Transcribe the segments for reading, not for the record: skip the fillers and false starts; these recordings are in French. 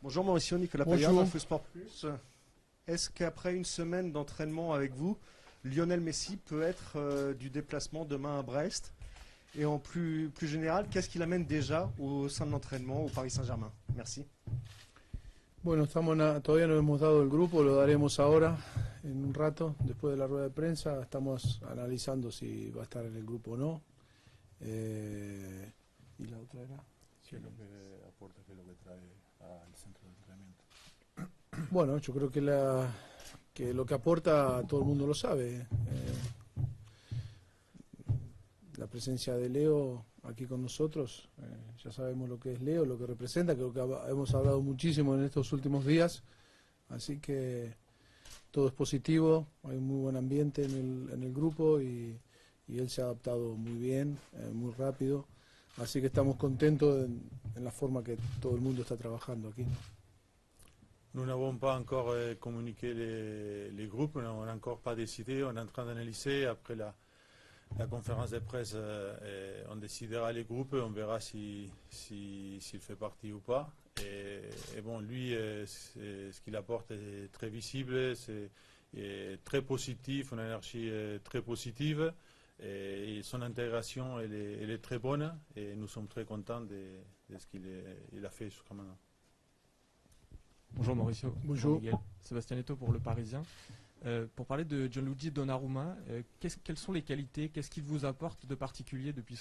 Bonjour Mauricio, Nicolas Payard, Info Sport Plus. Est-ce qu'après une semaine d'entraînement avec vous, Lionel Messi peut être du déplacement demain à Brest? Et en plus général, qu'est-ce qu'il amène déjà au sein de l'entraînement au Paris Saint-Germain? Merci. Bueno, todavía no hemos dado el grupo, lo daremos ahora en un rato, después de la rueda de prensa. Estamos analizando si va a estar en el grupo o no. ¿Y la otra era? ¿Qué es lo que aporta, qué es lo que trae al centro de entrenamiento? Bueno, yo creo que lo que aporta todo el mundo lo sabe. La presencia de Leo aquí con nosotros, ya sabemos lo que es Leo, lo que representa, creo que hemos hablado muchísimo en estos últimos días, así que todo es positivo, hay un muy buen ambiente en el grupo y él se ha adaptado muy bien, muy rápido, así que estamos contentos en la forma que todo el mundo está trabajando aquí. Nous n'avons pas encore communiqué les groupes, on n'a encore pas décidé, on est en train d'analyser après la conférence de presse, on décidera les groupes, on verra s'il fait partie ou pas. Et bon, lui, ce qu'il apporte est très visible, c'est très positif, une énergie très positive, et son intégration, elle est très bonne, et nous sommes très contents de ce qu'il a fait jusqu'à maintenant. Bonjour Mauricio. Bonjour. Miguel. Sébastien Eto'o pour Le Parisien. Pour parler de Gianluigi Donnarumma, quelles sont les qualités, qu'est-ce qu'il vous apporte de particulier depuis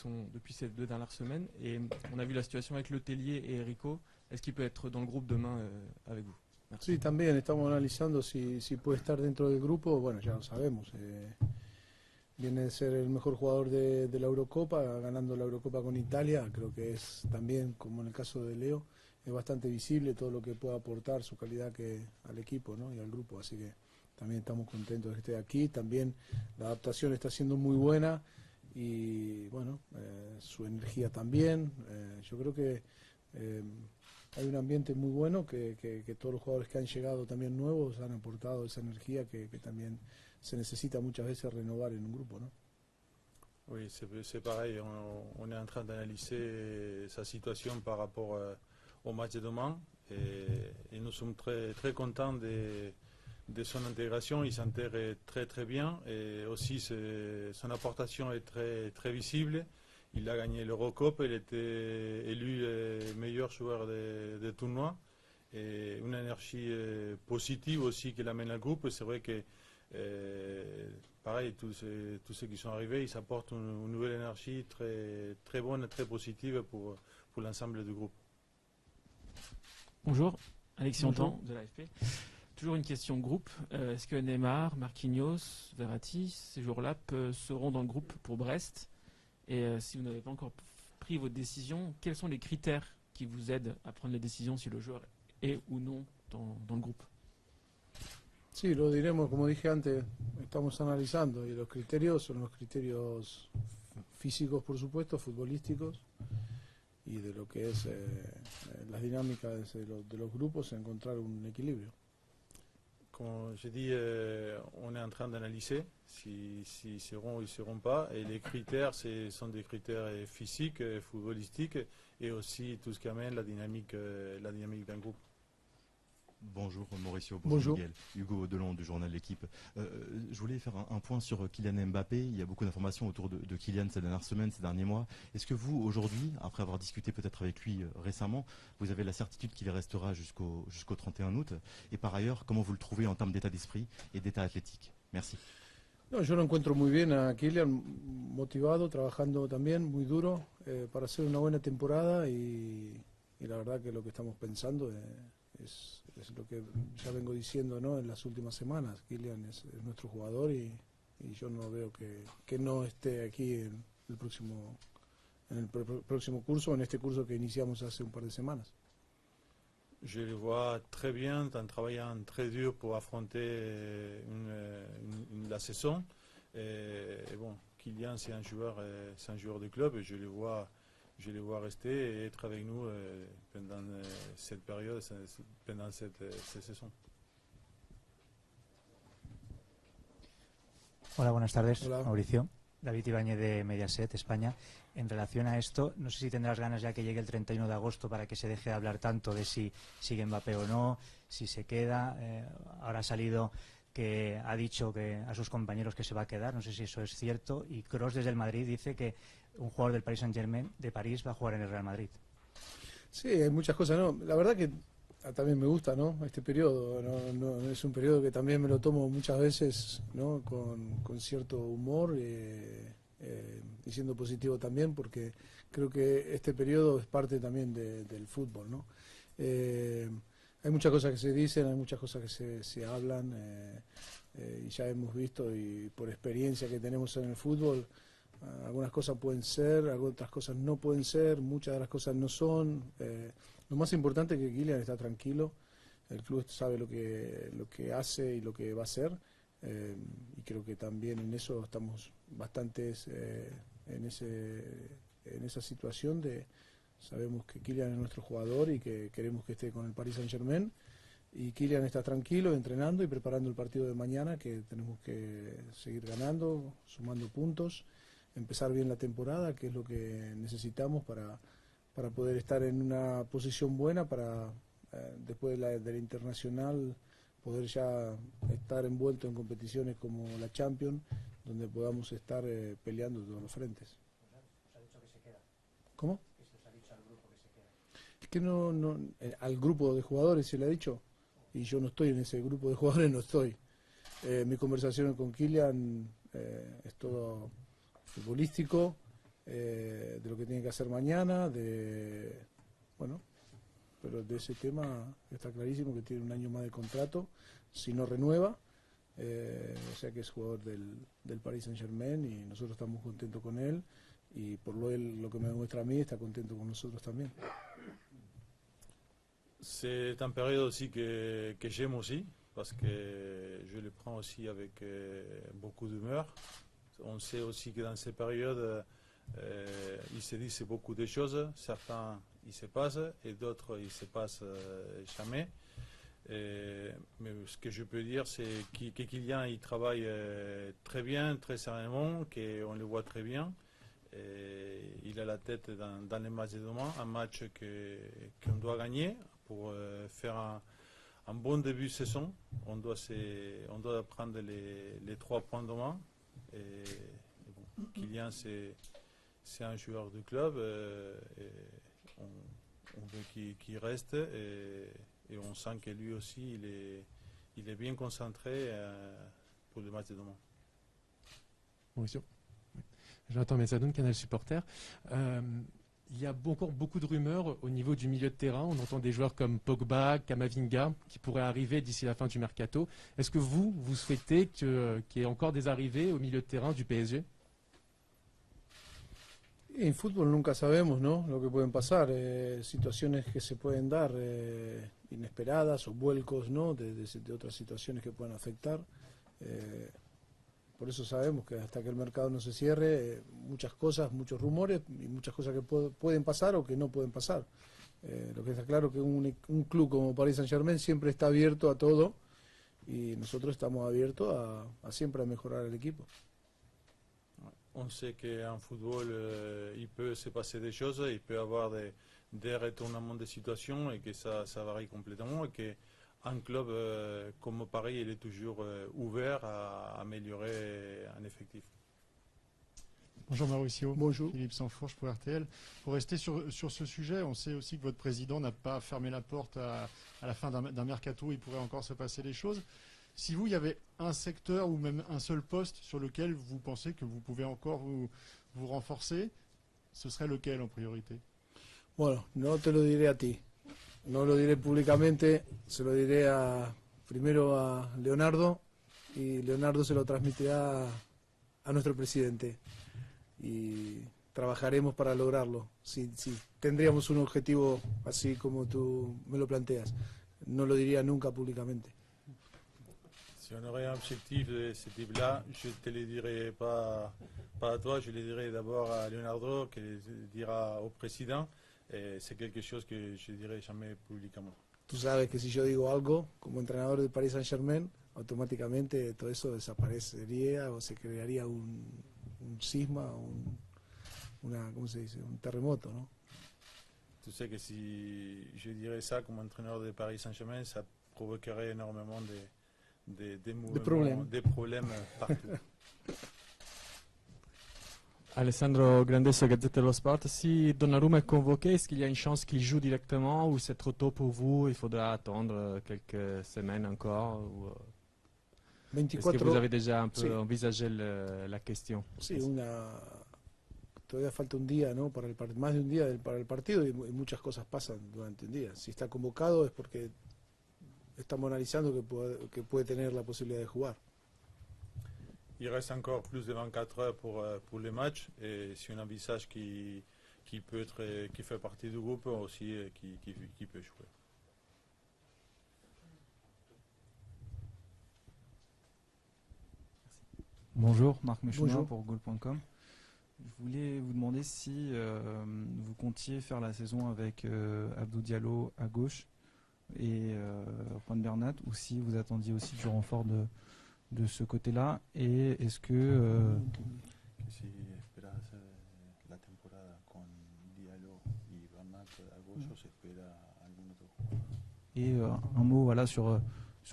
ces 2 dernières semaines? Et on a vu la situation avec Le Tellier et Rico. Est-ce qu'il peut être dans le groupe demain avec vous? Merci. Sí, también estamos analizando si puede estar dentro del grupo. Bueno, ya lo sabemos. Viene de ser el mejor jugador de la Eurocopa, ganando la Eurocopa con Italia. Creo que es también, como en el caso de Leo, es bastante visible todo lo que puede aportar, su calidad al equipo, ¿no? Y al grupo. Así que también estamos contentos de que esté aquí. También la adaptación está siendo muy buena y bueno, su energía también. Yo creo que hay un ambiente muy bueno que todos los jugadores que han llegado también nuevos han aportado esa energía que también se necesita muchas veces renovar en un grupo, ¿no? Oui, c'est pareil, on est en train d'analyser sa situation par rapport au match de demain et nous sommes très, très contents de son intégration. Il s'intègre très très bien et aussi son apportation est très, très visible. Il a gagné l'Eurocup, il était élu meilleur joueur de tournoi et une énergie positive aussi qu'il amène au groupe. C'est vrai que pareil, tous ceux qui sont arrivés, ils apportent une nouvelle énergie très, très bonne et très positive pour l'ensemble du groupe. Bonjour, Alexis Antan de l'AFP. Toujours une question groupe. Est-ce que Neymar, Marquinhos, Verratti, ces joueurs-là seront dans le groupe pour Brest? Et si vous n'avez pas encore pris votre décision, quels sont les critères qui vous aident à prendre la décision si le joueur est ou non dans le groupe? Sí, lo diremos, como dije antes, estamos analizando y los criterios son los criterios físicos, por supuesto, futbolísticos y de lo que es las dinámicas de los grupos, encontrar un equilibrio. Comme j'ai dit, on est en train d'analyser s'ils seront ou ils ne seront pas. Et les critères, ce sont des critères physiques, footballistiques et aussi tout ce qui amène la dynamique d'un groupe. Bonjour Mauricio, bonjour Miguel. Hugo Delon du journal L'Équipe. Je voulais faire un point sur Kylian Mbappé. Il y a beaucoup d'informations autour de Kylian ces dernières semaines, ces derniers mois. Est-ce que vous, aujourd'hui, après avoir discuté peut-être avec lui récemment, vous avez la certitude qu'il restera jusqu'au 31 août? Et par ailleurs, comment vous le trouvez en termes d'état d'esprit et d'état athlétique? Merci. No, yo lo encuentro muy bien a Kylian, motivado, trabajando también muy duro para hacer una buena temporada y la verdad que lo que estamos pensando es lo que ya vengo diciendo, ¿no?, en las últimas semanas. Kylian es nuestro jugador y yo no veo que no esté aquí en el próximo curso, en este curso que iniciamos hace un par de semanas. Je le vois très bien en travaillant très dur pour affronter la saison. Et bon, Kylian, c'est un joueur de club et je le vois rester et être avec nous pendant cette période, pendant cette saison. Hola, buenas tardes. Hola. Mauricio. David Ibáñez de Mediaset, España. En relación a esto, no sé si tendrás ganas ya que llegue el 31 de agosto para que se deje de hablar tanto de si sigue Mbappé o no, si se queda. Ahora ha salido que ha dicho que a sus compañeros que se va a quedar, no sé si eso es cierto, y Kroos desde el Madrid dice que un jugador del Paris Saint-Germain de París va a jugar en el Real Madrid. Sí, hay muchas cosas, ¿no? La verdad que también me gusta, ¿no? Este periodo, no es un periodo que también me lo tomo muchas veces, ¿no? Con cierto humor y siendo positivo también, porque creo que este periodo es parte también del fútbol, ¿no? Hay muchas cosas que se dicen, hay muchas cosas que se hablan y ya hemos visto y por experiencia que tenemos en el fútbol, algunas cosas pueden ser, otras cosas no pueden ser, muchas de las cosas no son. Lo más importante es que Kylian está tranquilo, el club sabe lo que hace y lo que va a hacer, y creo que también en eso estamos bastantes en esa situación de sabemos que Kylian es nuestro jugador y que queremos que esté con el Paris Saint-Germain, y Kylian está tranquilo, entrenando y preparando el partido de mañana, que tenemos que seguir ganando, sumando puntos, empezar bien la temporada, que es lo que necesitamos para poder estar en una posición buena para después de la internacional poder ya estar envuelto en competiciones como la Champions, donde podamos estar peleando todos los frentes. ¿Os ha dicho que se queda? ¿Cómo? ¿Qué se os ha dicho al grupo que se queda? Es que al grupo de jugadores se le ha dicho, y yo no estoy en ese grupo de jugadores, no estoy. Mi conversación con Kylian es todo futbolístico, de lo que tiene que hacer mañana, pero de ese tema está clarísimo que tiene un año más de contrato, si no renueva, o sea que es jugador del Paris Saint-Germain y nosotros estamos contentos con él, y por lo que me demuestra a mí, está contento con nosotros también. C'est un période aussi que j'aime aussi, parce que je le prends aussi avec beaucoup d'humeur. On sait aussi que dans ces périodes, il se dit beaucoup de choses. Certains, il se passe, et d'autres, il se passe jamais. Mais ce que je peux dire, c'est que Kylian, il travaille très bien, très sereinement, qu'on le voit très bien. Il a la tête dans les matchs de demain, un match qu'on doit gagner pour faire un bon début de saison. On doit prendre les 3 points demain. Et bon, Kylian, c'est un joueur du club. On veut qu'il reste, et on sent que lui aussi, il est bien concentré pour le match de demain. Mauricio. Jonathan Messadoun, Canal Supporter. Il y a encore beaucoup de rumeurs au niveau du milieu de terrain. On entend des joueurs comme Pogba, Camavinga qui pourraient arriver d'ici la fin du mercato. Est-ce que vous souhaitez qu'il y ait encore des arrivées au milieu de terrain du PSG? En fútbol nunca sabemos, ¿no?, lo que pueden pasar, situaciones que se pueden dar inesperadas o vuelcos, ¿no?, de otras situaciones que puedan afectar. Por eso sabemos que hasta que el mercado no se cierre, muchas cosas, muchos rumores y muchas cosas que pueden pasar o que no pueden pasar. Lo que está claro que un club como Paris Saint-Germain siempre está abierto a todo, y nosotros estamos abiertos a siempre a mejorar el equipo. On sait qu'en football, il peut se passer des choses, il peut y avoir des retournements de situation, et que ça varie complètement, et qu'un club comme Paris, il est toujours ouvert à améliorer un effectif. Bonjour Mauricio. Bonjour. Philippe Sansfourche pour RTL. Pour rester sur ce sujet, on sait aussi que votre président n'a pas fermé la porte à la fin d'un mercato où il pourrait encore se passer des choses. Si il y avait un secteur ou même un seul poste sur lequel vous pensez que vous pouvez encore vous renforcer, ce serait lequel en priorité? Bueno, no te lo diré a ti, no lo diré públicamente, se lo diré primero a Leonardo, y Leonardo se lo transmitirá a nuestro presidente, y trabajaremos para lograrlo. Si tendríamos un objetivo así como tú me lo planteas, no lo diría nunca públicamente. Si on aurait un objectif de ce type-là, je ne te le dirai pas à toi, je le dirai d'abord à Leonardo, qui le dira au président. C'est quelque chose que je ne dirai jamais publiquement. Tú sabes que si yo digo algo como entrenador del Paris Saint-Germain, automáticamente todo eso desaparecería o se crearía un un sisma, ¿cómo se dice? Un terremoto, ¿no? Tu sais que si je dirais ça comme entraîneur de Paris Saint-Germain, ça provoquerait énormément des problèmes partout. Alessandro Grandesso, Gazette dello Sport. Si Donnarumma est convoqué, est-ce qu'il y a une chance qu'il joue directement ou c'est trop tôt pour vous? Il faudra attendre quelques semaines encore est-ce que vous avez déjà un peu envisagé la question? Sí, todavía falta un día, ¿no? Más de un día para el partido y muchas cosas pasan durante el día. Si está convocado es porque estamos analizando que puede tener la posibilidad de jugar. Il reste encore plus de 24 heures pour les matchs et si on envisage qui fait partie du groupe aussi qui peut jouer. Bonjour, Marc Mechouin pour Goal.com. Je voulais vous demander si vous comptiez faire la saison avec Abdou Diallo à gauche et Juan Bernat ou si vous attendiez aussi du renfort de ce côté-là et est-ce que si esperas la temporada con Diallo y Bernat à gauche o se espera algún otro jugador. Et un mot voilà sur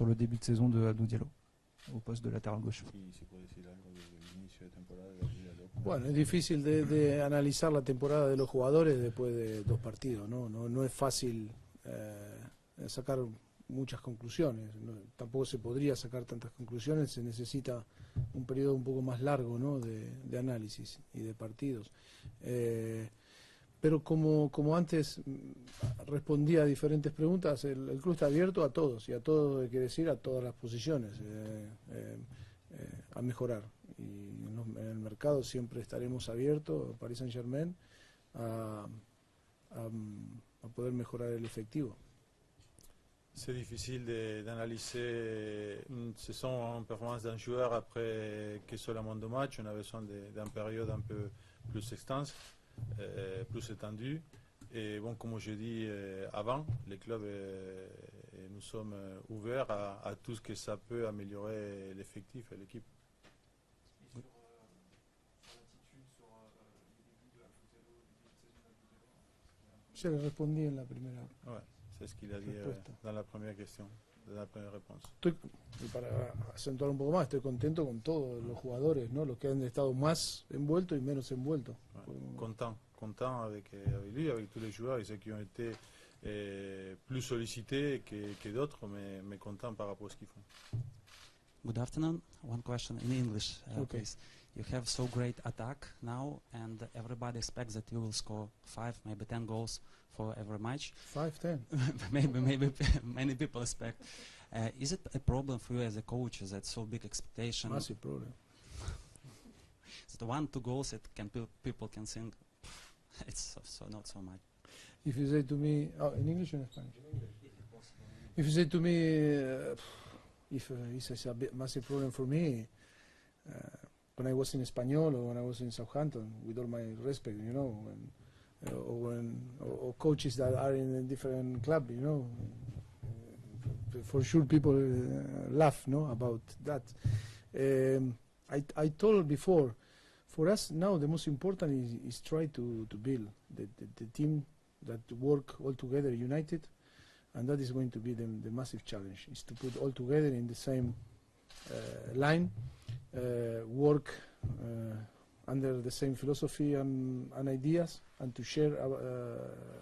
le début de saison de Abdou Diallo au poste de latéral gauche. Bueno, es difícil de analizar la temporada de los jugadores después de 2 partidos, no es fácil sacar muchas conclusiones, tampoco se podría sacar tantas conclusiones, se necesita un periodo un poco más largo, ¿no? de análisis y de partidos. Pero como antes respondía a diferentes preguntas, el club está abierto a todos, y a todos quiere decir a todas las posiciones, a mejorar. Y en el mercado siempre estaremos abiertos, Paris Saint-Germain, a poder mejorar el efectivo. C'est difficile d'analyser une saison en performance d'un joueur après que seulement 2 matchs. On a besoin d'une période un peu plus extense, plus étendue. Et bon, comme je dis avant, les clubs, nous sommes ouverts à tout ce que ça peut améliorer l'effectif et l'équipe. Je le respondí en la primera. Ouais, c'est ce qu'il a dit dans la première question, dans la première réponse. Y para acentuar un poco más, estoy contento con todos los jugadores, ¿no? Los que han estado más envueltos y menos envueltos. Ouais, content avec lui, avec tous les joueurs et ceux qui ont été plus sollicités que d'autres, mais content par rapport à ce qu'ils font. Good afternoon. One question in English, please. You have so great attack now, and everybody expects that you will score 5, maybe 10 goals for every match. 5, 10. maybe many people expect. Is it a problem for you as a coach? Is that so big expectation? Massive problem. So 1-2 goals that people can think it's so not so much. If you say to me, in English or in Spanish? If you say to me, if it's a massive problem for me, when I was in Espanyol or when I was in Southampton, with all my respect, you know, or coaches that are in a different club, you know, for sure people laugh, no, about that. I told before, for us now the most important is try to build the team that work all together united, and that is going to be the massive challenge, is to put all together in the same line, work under the same philosophy and ideas, and to share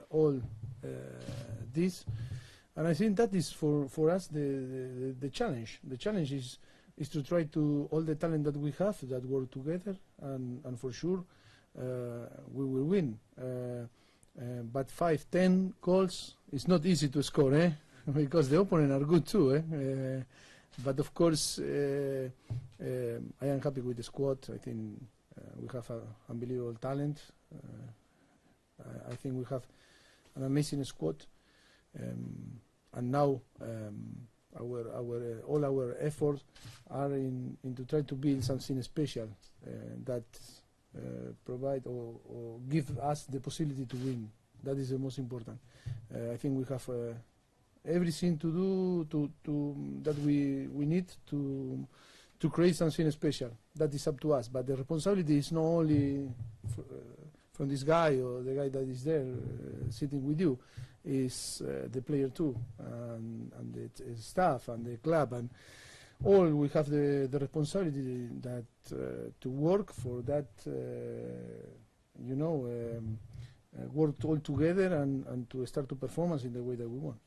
all this. And I think that is for us the challenge. The challenge is to try to, all the talent that we have, that work together, and for sure we will win. But 5-10 goals is not easy to score, because the opponent are good too. But of course, I am happy with the squad. I think we have unbelievable talent. I think we have an amazing squad, and now all our efforts are in to try to build something special that provide or give us the possibility to win. That is the most important. I think we have everything to do that we need to to create something special. That is up to us. But the responsibility is not only from this guy or the guy that is there sitting with you. Is the player too, and the staff and the club, and all we have the responsibility that to work for that, work all together and to start to performance in the way that we want.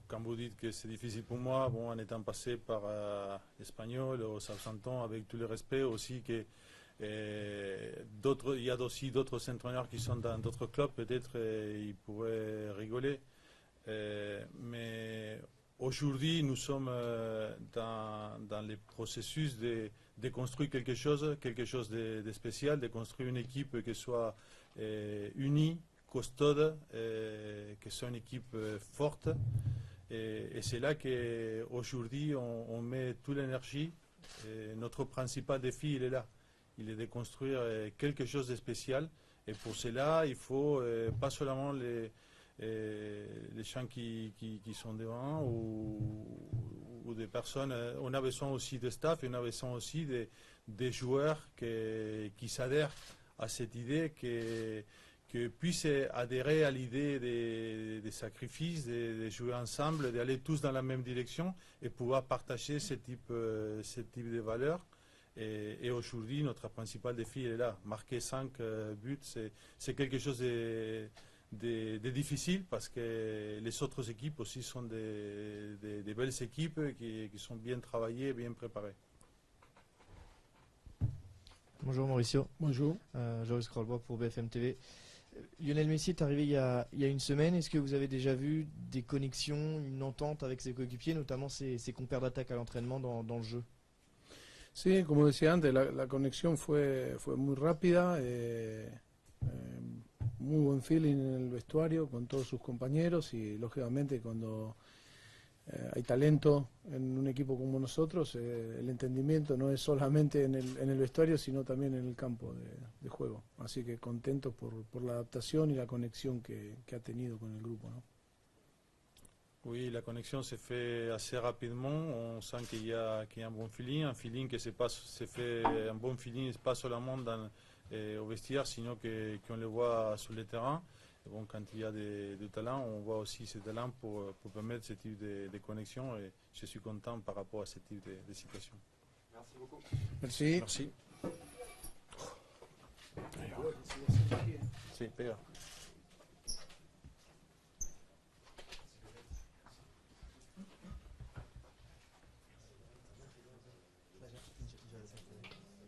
Quand vous dites que c'est difficile pour moi, bon, en étant passé par l'Espagnol, au Southampton, avec tout le respect aussi que il y a aussi d'autres entraîneurs qui sont dans d'autres clubs, peut-être ils pourraient rigoler. Mais aujourd'hui, nous sommes dans le processus de construire quelque chose de spécial, de construire une équipe qui soit unie, costaude, que soit une équipe forte. Et c'est là qu'aujourd'hui, on met toute l'énergie. Notre principal défi, il est là. Il est de construire quelque chose de spécial. Et pour cela, il faut pas seulement les gens qui sont devant ou des personnes. On a besoin aussi de staff et on a besoin aussi des joueurs qui s'adhèrent à cette idée, qui puissent adhérer à l'idée des sacrifices, de jouer ensemble, d'aller tous dans la même direction et pouvoir partager ce type de valeurs. Et aujourd'hui, notre principal défi est là. Marquer 5 buts, c'est quelque chose de difficile parce que les autres équipes aussi sont des belles équipes qui sont bien travaillées et bien préparées. Bonjour Mauricio. Bonjour. Joris Krolbois pour BFM TV. Lionel Messi est arrivé il y a une semaine. Est-ce que vous avez déjà vu des connexions, une entente avec ses coéquipiers, notamment ses compères d'attaque à l'entraînement dans le jeu? Sí, como decía antes, la conexión fue muy rápida, muy buen feeling en el vestuario con todos sus compañeros y lógicamente cuando hay talento en un equipo como nosotros, el entendimiento no es solamente en el vestuario sino también en el campo de juego. Así que contentos por la adaptación y la conexión que ha tenido con el grupo, ¿no? Oui, la connexion s'est fait assez rapidement. On sent qu'il y a un bon feeling, un feeling que c'est fait un bon feeling pas seulement au vestiaire, sinon qu'on le voit sur le terrain. Et bon, quand il y a du talent, on voit aussi ce talent pour permettre ce type de connexion. Et je suis content par rapport à ce type de situation. Merci beaucoup. Merci. Merci. Sí, pega.